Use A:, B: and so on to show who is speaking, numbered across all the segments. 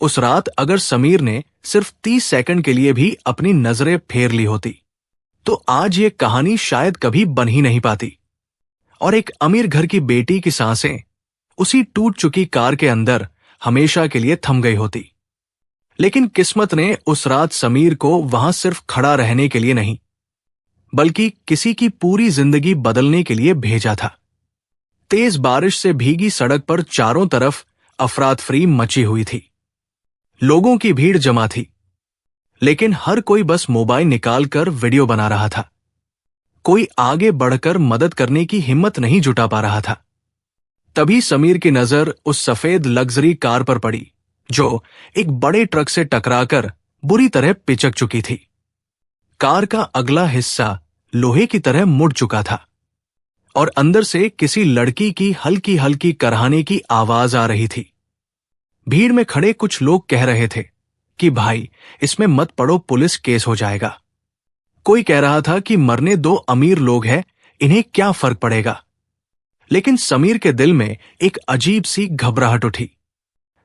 A: उस रात अगर समीर ने सिर्फ 30 सेकंड के लिए भी अपनी नजरें फेर ली होती तो आज ये कहानी शायद कभी बन ही नहीं पाती और एक अमीर घर की बेटी की सांसें उसी टूट चुकी कार के अंदर हमेशा के लिए थम गई होती। लेकिन किस्मत ने उस रात समीर को वहां सिर्फ खड़ा रहने के लिए नहीं बल्कि किसी की पूरी जिंदगी बदलने के लिए भेजा था। तेज बारिश से भीगी सड़क पर चारों तरफ अफरातफरी मची हुई थी। लोगों की भीड़ जमा थी, लेकिन हर कोई बस मोबाइल निकालकर वीडियो बना रहा था। कोई आगे बढ़कर मदद करने की हिम्मत नहीं जुटा पा रहा था। तभी समीर की नजर उस सफेद लग्जरी कार पर पड़ी जो एक बड़े ट्रक से टकराकर बुरी तरह पिचक चुकी थी। कार का अगला हिस्सा लोहे की तरह मुड़ चुका था और अंदर से किसी लड़की की हल्की हल्की करहाने की आवाज आ रही थी। भीड़ में खड़े कुछ लोग कह रहे थे कि भाई इसमें मत पड़ो, पुलिस केस हो जाएगा। कोई कह रहा था कि मरने दो, अमीर लोग हैं, इन्हें क्या फर्क पड़ेगा। लेकिन समीर के दिल में एक अजीब सी घबराहट उठी,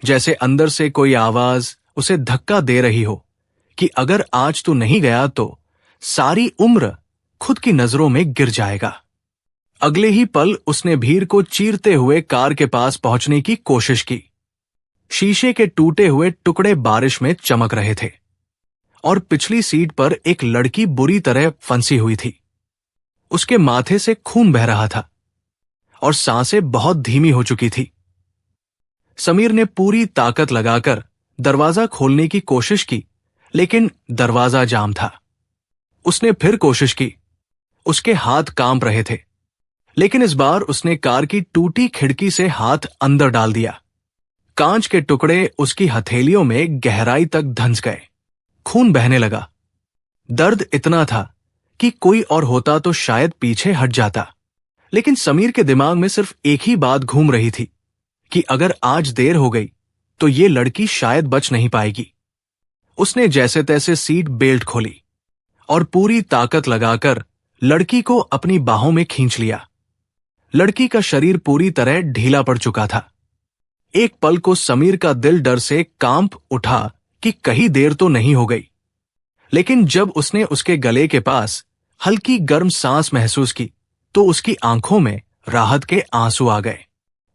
A: जैसे अंदर से कोई आवाज उसे धक्का दे रही हो कि अगर आज तू नहीं गया तो सारी उम्र खुद की नजरों में गिर जाएगा। अगले ही पल उसने भीड़ को चीरते हुए कार के पास पहुंचने की कोशिश की। शीशे के टूटे हुए टुकड़े बारिश में चमक रहे थे और पिछली सीट पर एक लड़की बुरी तरह फंसी हुई थी। उसके माथे से खून बह रहा था और सांसें बहुत धीमी हो चुकी थी। समीर ने पूरी ताकत लगाकर दरवाजा खोलने की कोशिश की, लेकिन दरवाजा जाम था। उसने फिर कोशिश की। उसके हाथ कांप रहे थे, लेकिन इस बार उसने कार की टूटी खिड़की से हाथ अंदर डाल दिया। कांच के टुकड़े उसकी हथेलियों में गहराई तक धंस गए। खून बहने लगा। दर्द इतना था कि कोई और होता तो शायद पीछे हट जाता, लेकिन समीर के दिमाग में सिर्फ एक ही बात घूम रही थी कि अगर आज देर हो गई तो ये लड़की शायद बच नहीं पाएगी। उसने जैसे तैसे सीट बेल्ट खोली और पूरी ताकत लगाकर लड़की को अपनी बाहों में खींच लिया। लड़की का शरीर पूरी तरह ढीला पड़ चुका था। एक पल को समीर का दिल डर से कांप उठा कि कहीं देर तो नहीं हो गई। लेकिन जब उसने उसके गले के पास हल्की गर्म सांस महसूस की तो उसकी आंखों में राहत के आंसू आ गए।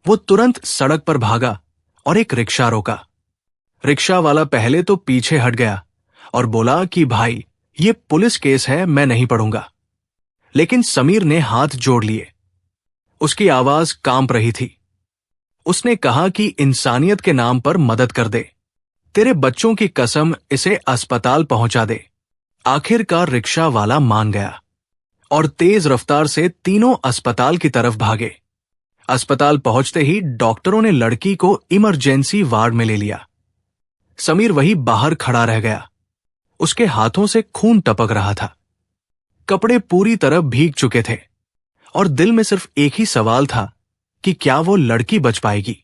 A: वो तुरंत सड़क पर भागा और एक रिक्शा रोका। रिक्शा वाला पहले तो पीछे हट गया और बोला कि भाई ये पुलिस केस है, मैं नहीं पढ़ूंगा। लेकिन समीर ने हाथ जोड़ लिए। उसकी आवाज कांप रही थी। उसने कहा कि इंसानियत के नाम पर मदद कर दे, तेरे बच्चों की कसम, इसे अस्पताल पहुंचा दे। आखिरकार रिक्शा वाला मान गया और तेज रफ्तार से तीनों अस्पताल की तरफ भागे। अस्पताल पहुंचते ही डॉक्टरों ने लड़की को इमरजेंसी वार्ड में ले लिया। समीर वही बाहर खड़ा रह गया। उसके हाथों से खून टपक रहा था। कपड़े पूरी तरह भीग चुके थे और दिल में सिर्फ एक ही सवाल था कि क्या वो लड़की बच पाएगी।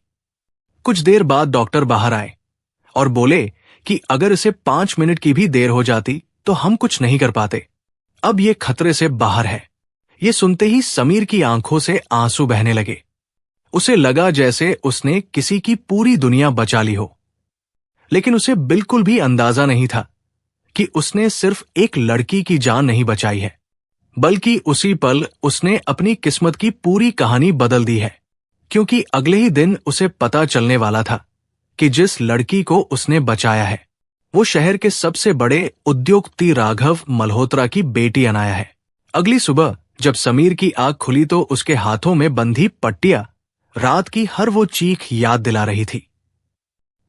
A: कुछ देर बाद डॉक्टर बाहर आए और बोले कि अगर इसे 5 मिनट की भी देर हो जाती तो हम कुछ नहीं कर पाते। अब ये खतरे से बाहर है। ये सुनते ही समीर की आंखों से आंसू बहने लगे। उसे लगा जैसे उसने किसी की पूरी दुनिया बचा ली हो। लेकिन उसे बिल्कुल भी अंदाजा नहीं था कि उसने सिर्फ एक लड़की की जान नहीं बचाई है, बल्कि उसी पल उसने अपनी किस्मत की पूरी कहानी बदल दी है। क्योंकि अगले ही दिन उसे पता चलने वाला था कि जिस लड़की को उसने बचाया है वो शहर के सबसे बड़े उद्योगपति राघव मल्होत्रा की बेटी अनाया है। अगली सुबह जब समीर की आंख खुली तो उसके हाथों में बंधी पट्टियां रात की हर वो चीख याद दिला रही थी।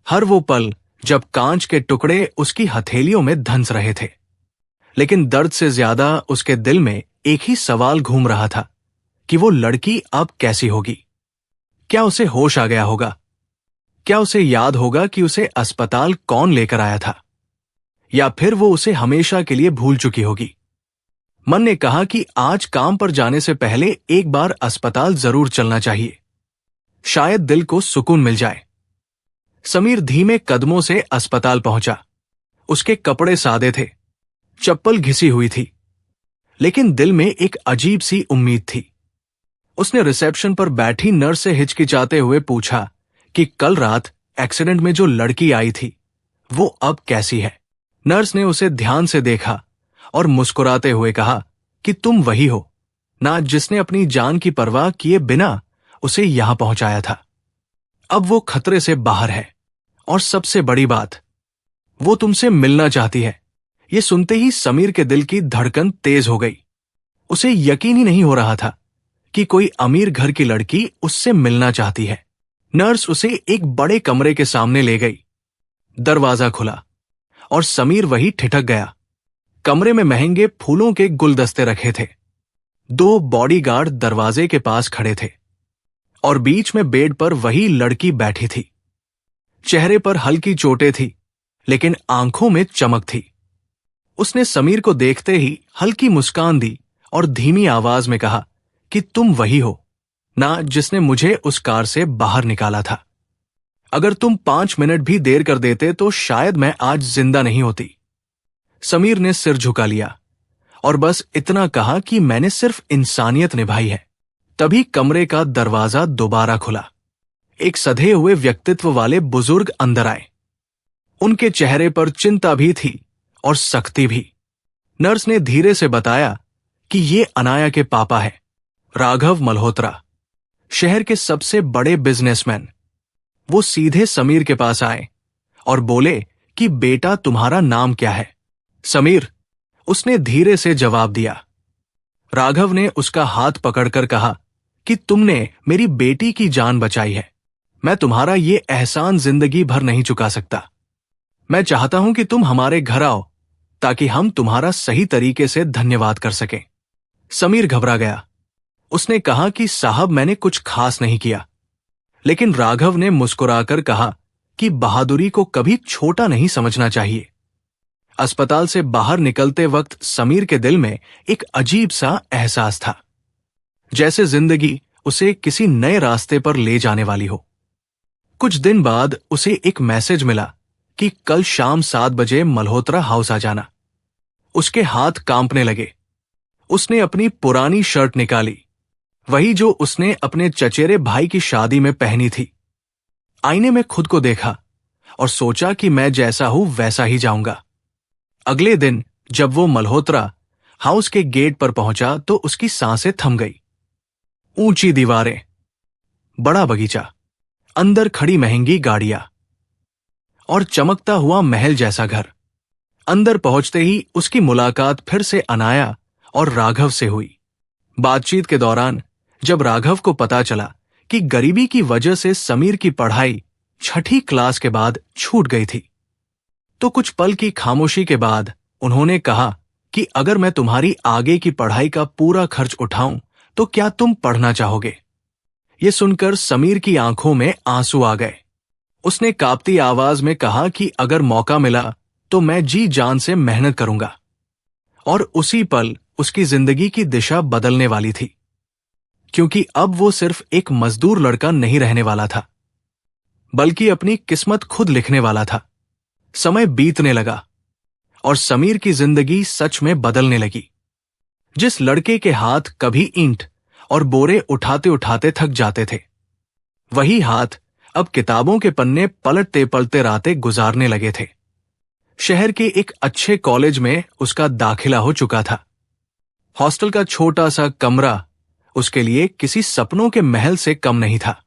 A: हर वो पल जब कांच के टुकड़े उसकी हथेलियों में धंस रहे थे। लेकिन दर्द से ज्यादा उसके दिल में एक ही सवाल घूम रहा था कि वो लड़की अब कैसी होगी। क्या उसे होश आ गया होगा? क्या उसे याद होगा कि उसे अस्पताल कौन लेकर आया था? या फिर वो उसे हमेशा के लिए भूल चुकी होगी? मन ने कहा कि आज काम पर जाने से पहले एक बार अस्पताल जरूर चलना चाहिए, शायद दिल को सुकून मिल जाए। समीर धीमे कदमों से अस्पताल पहुंचा। उसके कपड़े सादे थे, चप्पल घिसी हुई थी, लेकिन दिल में एक अजीब सी उम्मीद थी। उसने रिसेप्शन पर बैठी नर्स से हिचकिचाते हुए पूछा कि कल रात एक्सीडेंट में जो लड़की आई थी वो अब कैसी है। नर्स ने उसे ध्यान से देखा और मुस्कुराते हुए कहा कि तुम वही हो ना जिसने अपनी जान की परवाह किए बिना उसे यहां पहुंचाया था। अब वो खतरे से बाहर है और सबसे बड़ी बात, वो तुमसे मिलना चाहती है। ये सुनते ही समीर के दिल की धड़कन तेज हो गई। उसे यकीन ही नहीं हो रहा था कि कोई अमीर घर की लड़की उससे मिलना चाहती है। नर्स उसे एक बड़े कमरे के सामने ले गई। दरवाजा खुला और समीर वही ठिठक गया। कमरे में महंगे फूलों के गुलदस्ते रखे थे। 2 बॉडीगार्ड दरवाजे के पास खड़े थे और बीच में बेड पर वही लड़की बैठी थी। चेहरे पर हल्की चोटें थी लेकिन आंखों में चमक थी। उसने समीर को देखते ही हल्की मुस्कान दी और धीमी आवाज में कहा कि तुम वही हो ना जिसने मुझे उस कार से बाहर निकाला था। अगर तुम 5 मिनट भी देर कर देते तो शायद मैं आज जिंदा नहीं होती। समीर ने सिर झुका लिया और बस इतना कहा कि मैंने सिर्फ इंसानियत निभाई है। तभी कमरे का दरवाजा दोबारा खुला। एक सधे हुए व्यक्तित्व वाले बुजुर्ग अंदर आए। उनके चेहरे पर चिंता भी थी और सख्ती भी। नर्स ने धीरे से बताया कि ये अनाया के पापा है, राघव मल्होत्रा, शहर के सबसे बड़े बिजनेसमैन। वो सीधे समीर के पास आए और बोले कि बेटा तुम्हारा नाम क्या है। समीर, उसने धीरे से जवाब दिया। राघव ने उसका हाथ पकड़कर कहा कि तुमने मेरी बेटी की जान बचाई है। मैं तुम्हारा ये एहसान जिंदगी भर नहीं चुका सकता। मैं चाहता हूं कि तुम हमारे घर आओ ताकि हम तुम्हारा सही तरीके से धन्यवाद कर सकें। समीर घबरा गया। उसने कहा कि साहब मैंने कुछ खास नहीं किया। लेकिन राघव ने मुस्कुराकर कहा कि बहादुरी को कभी छोटा नहीं समझना चाहिए। अस्पताल से बाहर निकलते वक्त समीर के दिल में एक अजीब सा एहसास था, जैसे जिंदगी उसे किसी नए रास्ते पर ले जाने वाली हो। कुछ दिन बाद उसे एक मैसेज मिला कि कल शाम 7 बजे मल्होत्रा हाउस आ जाना। उसके हाथ कांपने लगे। उसने अपनी पुरानी शर्ट निकाली, वही जो उसने अपने चचेरे भाई की शादी में पहनी थी। आईने में खुद को देखा और सोचा कि मैं जैसा हूं वैसा ही जाऊंगा। अगले दिन जब वो मल्होत्रा हाउस के गेट पर पहुंचा तो उसकी सांसें थम गई। ऊंची दीवारें, बड़ा बगीचा, अंदर खड़ी महंगी गाड़ियां और चमकता हुआ महल जैसा घर। अंदर पहुंचते ही उसकी मुलाकात फिर से अनाया और राघव से हुई। बातचीत के दौरान जब राघव को पता चला कि गरीबी की वजह से समीर की पढ़ाई 6ठी क्लास के बाद छूट गई थी, तो कुछ पल की खामोशी के बाद उन्होंने कहा कि अगर मैं तुम्हारी आगे की पढ़ाई का पूरा खर्च उठाऊं तो क्या तुम पढ़ना चाहोगे। ये सुनकर समीर की आंखों में आंसू आ गए। उसने कांपती आवाज में कहा कि अगर मौका मिला तो मैं जी जान से मेहनत करूंगा। और उसी पल उसकी जिंदगी की दिशा बदलने वाली थी, क्योंकि अब वो सिर्फ एक मजदूर लड़का नहीं रहने वाला था, बल्कि अपनी किस्मत खुद लिखने वाला था। समय बीतने लगा और समीर की जिंदगी सच में बदलने लगी। जिस लड़के के हाथ कभी ईंट और बोरे उठाते उठाते थक जाते थे, वही हाथ अब किताबों के पन्ने पलटते पलटते रातें गुजारने लगे थे। शहर के एक अच्छे कॉलेज में उसका दाखिला हो चुका था। हॉस्टल का छोटा सा कमरा उसके लिए किसी सपनों के महल से कम नहीं था।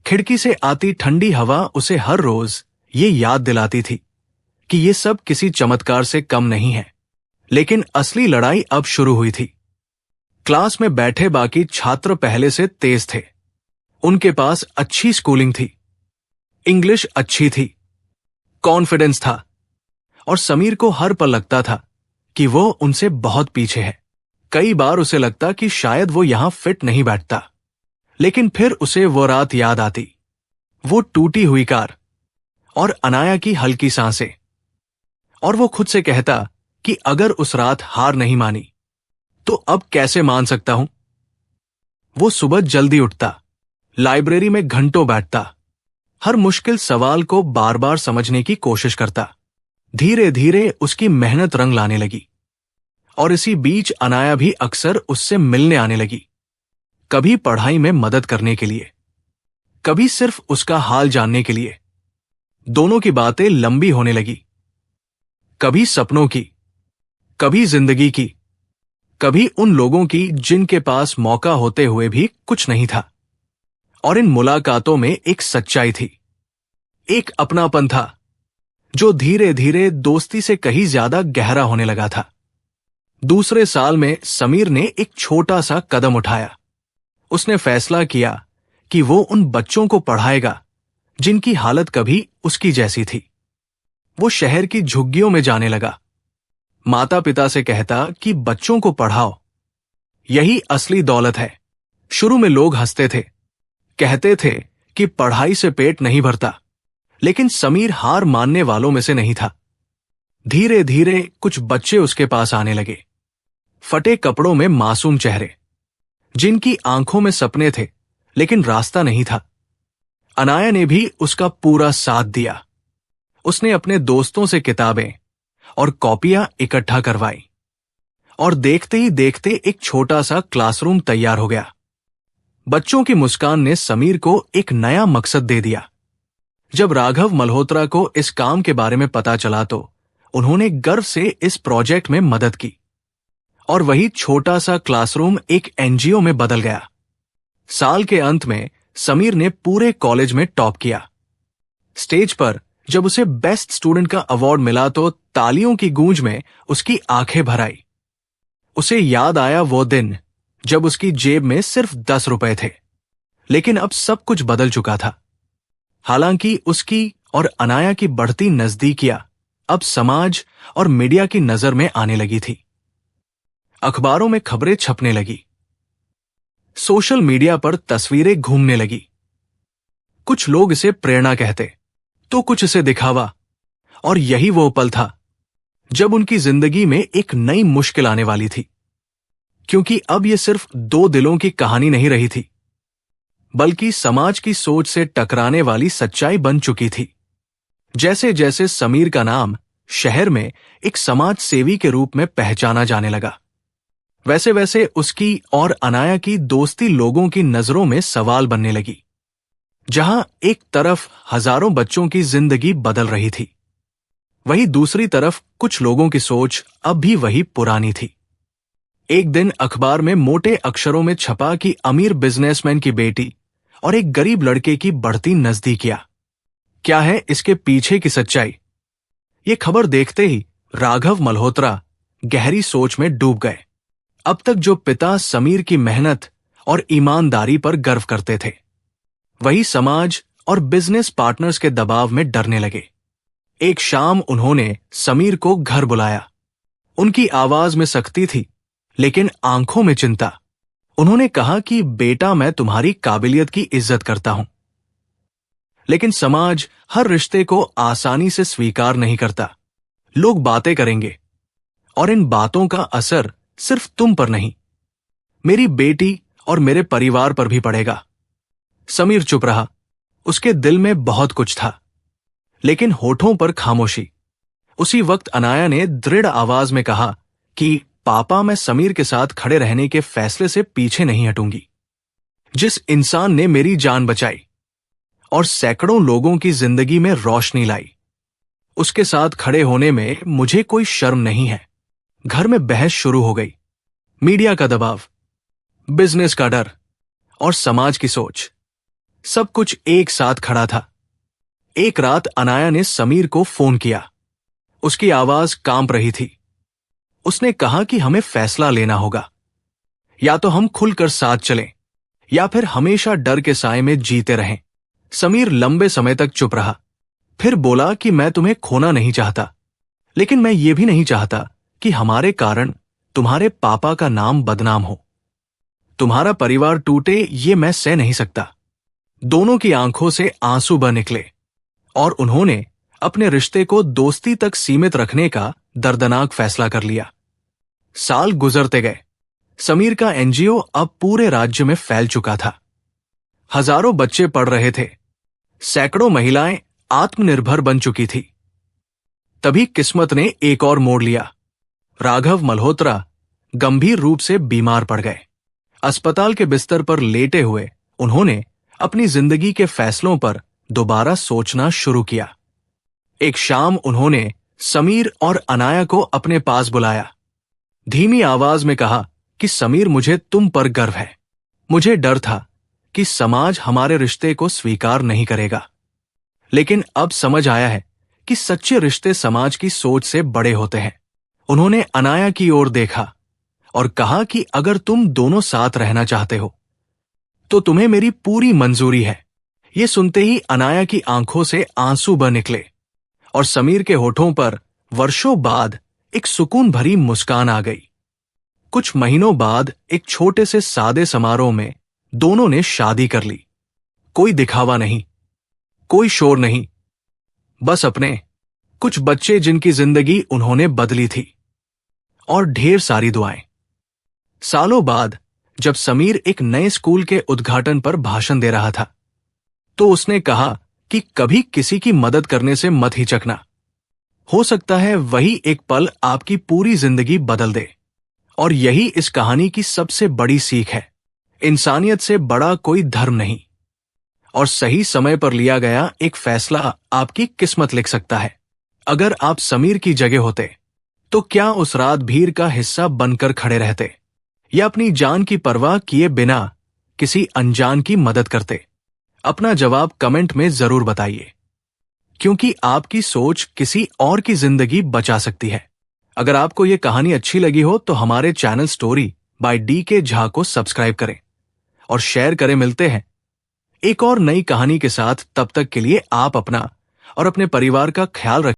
A: खिड़की से आती ठंडी हवा उसे हर रोज ये याद दिलाती थी कि ये सब किसी चमत्कार से कम नहीं है। लेकिन असली लड़ाई अब शुरू हुई थी। क्लास में बैठे बाकी छात्र पहले से तेज थे। उनके पास अच्छी स्कूलिंग थी, इंग्लिश अच्छी थी, कॉन्फिडेंस था और समीर को हर पल लगता था कि वो उनसे बहुत पीछे है। कई बार उसे लगता कि शायद वो यहां फिट नहीं बैठता। लेकिन फिर उसे वो रात याद आती, वो टूटी हुई कार और अनाया की हल्की सांसें, और वो खुद से कहता कि अगर उस रात हार नहीं मानी तो अब कैसे मान सकता हूं। वो सुबह जल्दी उठता, लाइब्रेरी में घंटों बैठता, हर मुश्किल सवाल को बार बार समझने की कोशिश करता। धीरे धीरे उसकी मेहनत रंग लाने लगी और इसी बीच अनाया भी अक्सर उससे मिलने आने लगी, कभी पढ़ाई में मदद करने के लिए, कभी सिर्फ उसका हाल जानने के लिए। दोनों की बातें लंबी होने लगी। कभी सपनों की, कभी जिंदगी की, कभी उन लोगों की जिनके पास मौका होते हुए भी कुछ नहीं था। और इन मुलाकातों में एक सच्चाई थी, एक अपनापन था जो धीरे धीरे दोस्ती से कहीं ज्यादा गहरा होने लगा था। दूसरे साल में समीर ने एक छोटा सा कदम उठाया। उसने फैसला किया कि वो उन बच्चों को पढ़ाएगा जिनकी हालत कभी उसकी जैसी थी। वो शहर की झुग्गियों में जाने लगा। माता पिता से कहता कि बच्चों को पढ़ाओ, यही असली दौलत है। शुरू में लोग हंसते थे, कहते थे कि पढ़ाई से पेट नहीं भरता, लेकिन समीर हार मानने वालों में से नहीं था। धीरे धीरे कुछ बच्चे उसके पास आने लगे, फटे कपड़ों में मासूम चेहरे, जिनकी आंखों में सपने थे लेकिन रास्ता नहीं था। अनाया ने भी उसका पूरा साथ दिया। उसने अपने दोस्तों से किताबें और कॉपियां इकट्ठा करवाई और देखते ही देखते एक छोटा सा क्लासरूम तैयार हो गया। बच्चों की मुस्कान ने समीर को एक नया मकसद दे दिया। जब राघव मल्होत्रा को इस काम के बारे में पता चला तो उन्होंने गर्व से इस प्रोजेक्ट में मदद की और वही छोटा सा क्लासरूम एक एनजीओ में बदल गया। साल के अंत में समीर ने पूरे कॉलेज में टॉप किया। स्टेज पर जब उसे बेस्ट स्टूडेंट का अवार्ड मिला तो तालियों की गूंज में उसकी आंखें भर आई। उसे याद आया वो दिन जब उसकी जेब में सिर्फ 10 रुपए थे, लेकिन अब सब कुछ बदल चुका था। हालांकि उसकी और अनाया की बढ़ती नजदीकियां अब समाज और मीडिया की नजर में आने लगी थी। अखबारों में खबरें छपने लगी, सोशल मीडिया पर तस्वीरें घूमने लगी। कुछ लोग इसे प्रेरणा कहते तो कुछ इसे दिखावा, और यही वो पल था जब उनकी जिंदगी में एक नई मुश्किल आने वाली थी। क्योंकि अब यह सिर्फ दो दिलों की कहानी नहीं रही थी, बल्कि समाज की सोच से टकराने वाली सच्चाई बन चुकी थी। जैसे जैसे समीर का नाम शहर में एक समाज सेवी के रूप में पहचाना जाने लगा, वैसे वैसे उसकी और अनाया की दोस्ती लोगों की नजरों में सवाल बनने लगी। जहां एक तरफ हजारों बच्चों की जिंदगी बदल रही थी, वहीं दूसरी तरफ कुछ लोगों की सोच अब भी वही पुरानी थी। एक दिन अखबार में मोटे अक्षरों में छपा कि अमीर बिजनेसमैन की बेटी और एक गरीब लड़के की बढ़ती नजदीकियां। क्या है इसके पीछे की सच्चाई? ये खबर देखते ही राघव मल्होत्रा गहरी सोच में डूब गए। अब तक जो पिता समीर की मेहनत और ईमानदारी पर गर्व करते थे, वही समाज और बिजनेस पार्टनर्स के दबाव में डरने लगे। एक शाम उन्होंने समीर को घर बुलाया। उनकी आवाज में सख्ती थी, लेकिन आंखों में चिंता। उन्होंने कहा कि बेटा, मैं तुम्हारी काबिलियत की इज्जत करता हूं, लेकिन समाज हर रिश्ते को आसानी से स्वीकार नहीं करता। लोग बातें करेंगे और इन बातों का असर सिर्फ तुम पर नहीं, मेरी बेटी और मेरे परिवार पर भी पड़ेगा। समीर चुप रहा। उसके दिल में बहुत कुछ था, लेकिन होठों पर खामोशी। उसी वक्त अनाया ने दृढ़ आवाज में कहा कि पापा, मैं समीर के साथ खड़े रहने के फैसले से पीछे नहीं हटूंगी। जिस इंसान ने मेरी जान बचाई और सैकड़ों लोगों की जिंदगी में रोशनी लाई, उसके साथ खड़े होने में मुझे कोई शर्म नहीं है। घर में बहस शुरू हो गई। मीडिया का दबाव, बिजनेस का डर और समाज की सोच, सब कुछ एक साथ खड़ा था। एक रात अनाया ने समीर को फोन किया। उसकी आवाज कांप रही थी। उसने कहा कि हमें फैसला लेना होगा, या तो हम खुलकर साथ चलें या फिर हमेशा डर के साए में जीते रहें। समीर लंबे समय तक चुप रहा, फिर बोला कि मैं तुम्हें खोना नहीं चाहता, लेकिन मैं ये भी नहीं चाहता कि हमारे कारण तुम्हारे पापा का नाम बदनाम हो। तुम्हारा परिवार टूटे ये मैं सह नहीं सकता। दोनों की आंखों से आंसू बह निकले और उन्होंने अपने रिश्ते को दोस्ती तक सीमित रखने का दर्दनाक फैसला कर लिया। साल गुजरते गए। समीर का एनजीओ अब पूरे राज्य में फैल चुका था। हजारों बच्चे पढ़ रहे थे। सैकड़ों महिलाएं आत्मनिर्भर बन चुकी थी। तभी किस्मत ने एक और मोड़ लिया। राघव मल्होत्रा गंभीर रूप से बीमार पड़ गए। अस्पताल के बिस्तर पर लेटे हुए उन्होंने अपनी जिंदगी के फैसलों पर दोबारा सोचना शुरू किया। एक शाम उन्होंने समीर और अनाया को अपने पास बुलाया। धीमी आवाज में कहा कि समीर, मुझे तुम पर गर्व है। मुझे डर था कि समाज हमारे रिश्ते को स्वीकार नहीं करेगा, लेकिन अब समझ आया है कि सच्चे रिश्ते समाज की सोच से बड़े होते हैं। उन्होंने अनाया की ओर देखा और कहा कि अगर तुम दोनों साथ रहना चाहते हो तो तुम्हें मेरी पूरी मंजूरी है। ये सुनते ही अनाया की आंखों से आंसू बह निकले और समीर के होठों पर वर्षों बाद एक सुकून भरी मुस्कान आ गई। कुछ महीनों बाद एक छोटे से सादे समारोह में दोनों ने शादी कर ली। कोई दिखावा नहीं, कोई शोर नहीं, बस अपने कुछ बच्चे जिनकी जिंदगी उन्होंने बदली थी, और ढेर सारी दुआएं। सालों बाद जब समीर एक नए स्कूल के उद्घाटन पर भाषण दे रहा था तो उसने कहा कि कभी किसी की मदद करने से मत हिचकना। हो सकता है वही एक पल आपकी पूरी जिंदगी बदल दे। और यही इस कहानी की सबसे बड़ी सीख है। इंसानियत से बड़ा कोई धर्म नहीं, और सही समय पर लिया गया एक फैसला आपकी किस्मत लिख सकता है। अगर आप समीर की जगह होते तो क्या उस रात भीड़ का हिस्सा बनकर खड़े रहते, या अपनी जान की परवाह किए बिना किसी अनजान की मदद करते? अपना जवाब कमेंट में जरूर बताइए, क्योंकि आपकी सोच किसी और की जिंदगी बचा सकती है। अगर आपको ये कहानी अच्छी लगी हो तो हमारे channel story by DK Jha को सब्सक्राइब करें और शेयर करें। मिलते हैं एक और नई कहानी के साथ। तब तक के लिए आप अपना और अपने परिवार का ख्याल रखें।